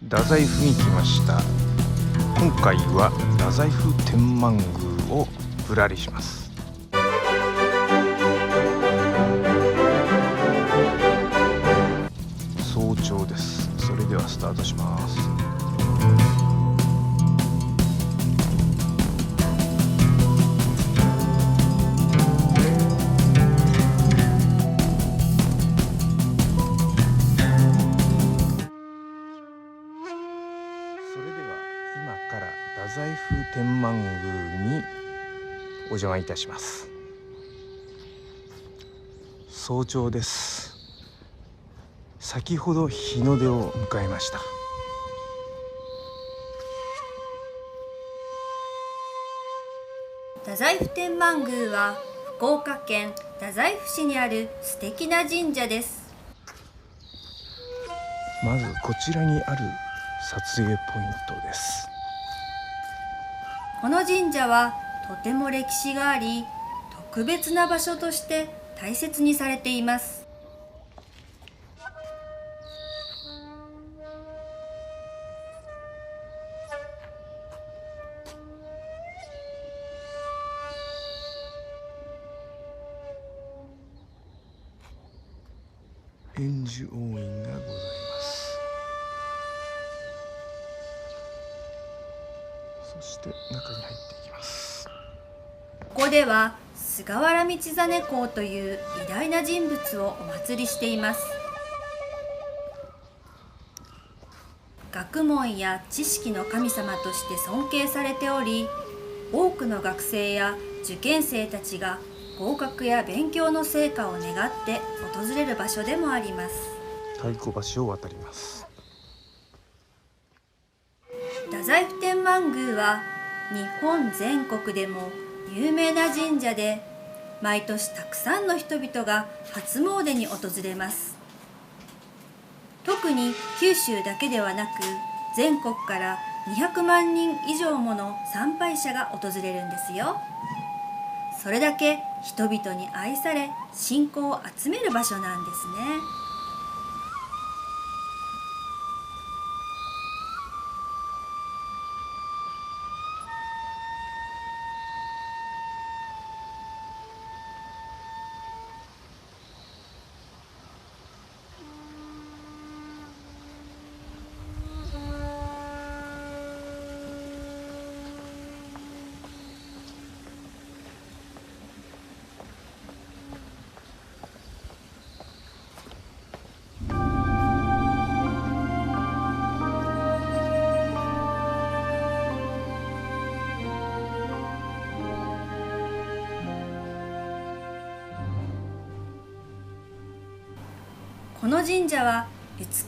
太宰府に来ました。今回は太宰府天満宮をぶらりします。早朝です。それではスタートします。それでは今から太宰府天満宮にお邪魔いたします。早朝です。先ほど日の出を迎えました。太宰府天満宮は福岡県太宰府市にある素敵な神社です。まずこちらにある撮影ポイントです。この神社はとても歴史があり、特別な場所として大切にされています。円寿応院がございます。そして中に入っていきます。ここでは菅原道真公という偉大な人物をお祭りしています。学問や知識の神様として尊敬されており、多くの学生や受験生たちが合格や勉強の成果を願って訪れる場所でもあります。太鼓橋を渡ります。太宰府天満宮は日本全国でも有名な神社で、毎年たくさんの人々が初詣に訪れます。特に九州だけではなく、全国から200万人以上もの参拝者が訪れるんですよ。それだけ人々に愛され、信仰を集める場所なんですね。この神社は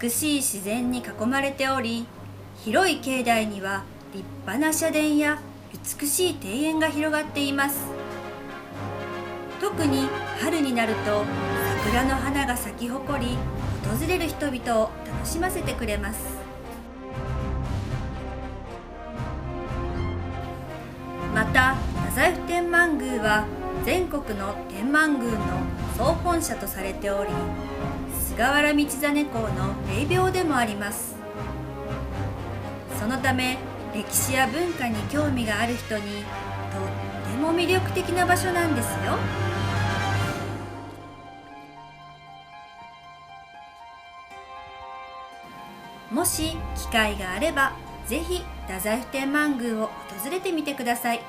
美しい自然に囲まれており、広い境内には立派な社殿や美しい庭園が広がっています。特に春になると桜の花が咲き誇り、訪れる人々を楽しませてくれます。また太宰府天満宮は全国の天満宮の総本社とされており、菅原道真公の霊廟でもあります。そのため歴史や文化に興味がある人にとっても魅力的な場所なんですよ。もし機会があれば、ぜひ太宰府天満宮を訪れてみてください。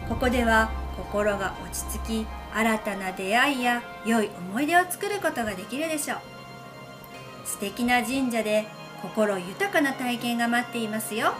ここでは心が落ち着き、新たな出会いや良い思い出を作ることができるでしょう。素敵な神社で心豊かな体験が待っていますよ。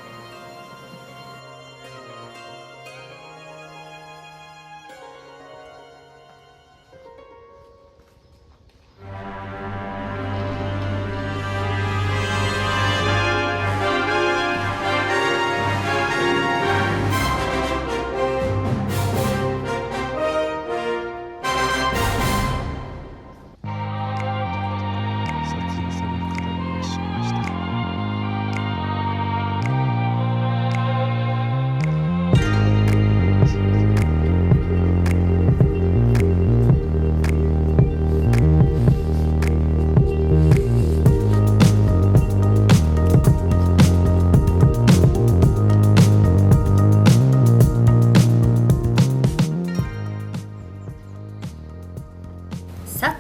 撮影される方がいらっしゃいました。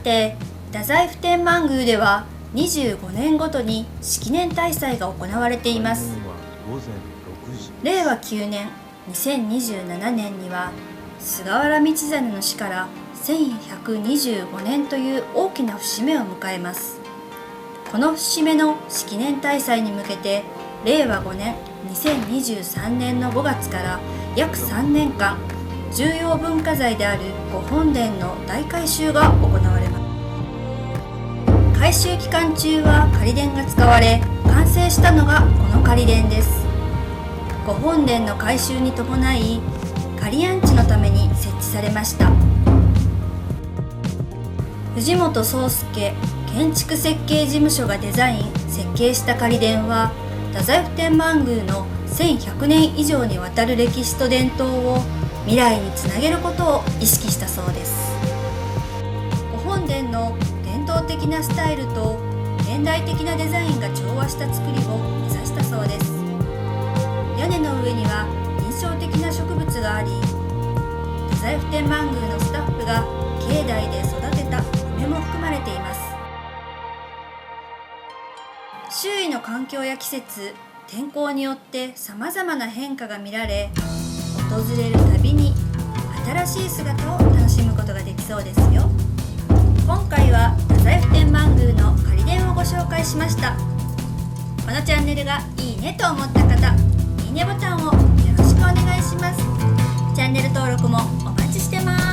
て、太宰府天満宮では25年ごとに式年大祭が行われています。令和9年2027年には菅原道真の死から1125年という大きな節目を迎えます。この節目の式年大祭に向けて、令和5年2023年の5月から約3年間、重要文化財である御本殿の大改修が行われます。改修期間中は仮殿が使われ、完成したのがこの仮殿です。御本殿の改修に伴い、仮安置のために設置されました。藤本壮介建築設計事務所がデザイン・設計した仮殿は、太宰府天満宮の1100年以上にわたる歴史と伝統を未来につなげることを意識したそうです。御本殿の伝統的なスタイルと現代的なデザインが調和した作りを目指したそうです。屋根の上には印象的な植物があり、太宰府天満宮のスタッフが境内で育てた梅も含まれています。周囲の環境や季節、天候によってさまざまな変化が見られ、訪れるたびに新しい姿を楽しむことができそうですよ。今回は太宰府天満宮の仮殿をご紹介しました。このチャンネルがいいねと思った方、いいねボタンをよろしくお願いします。チャンネル登録もお待ちしてます。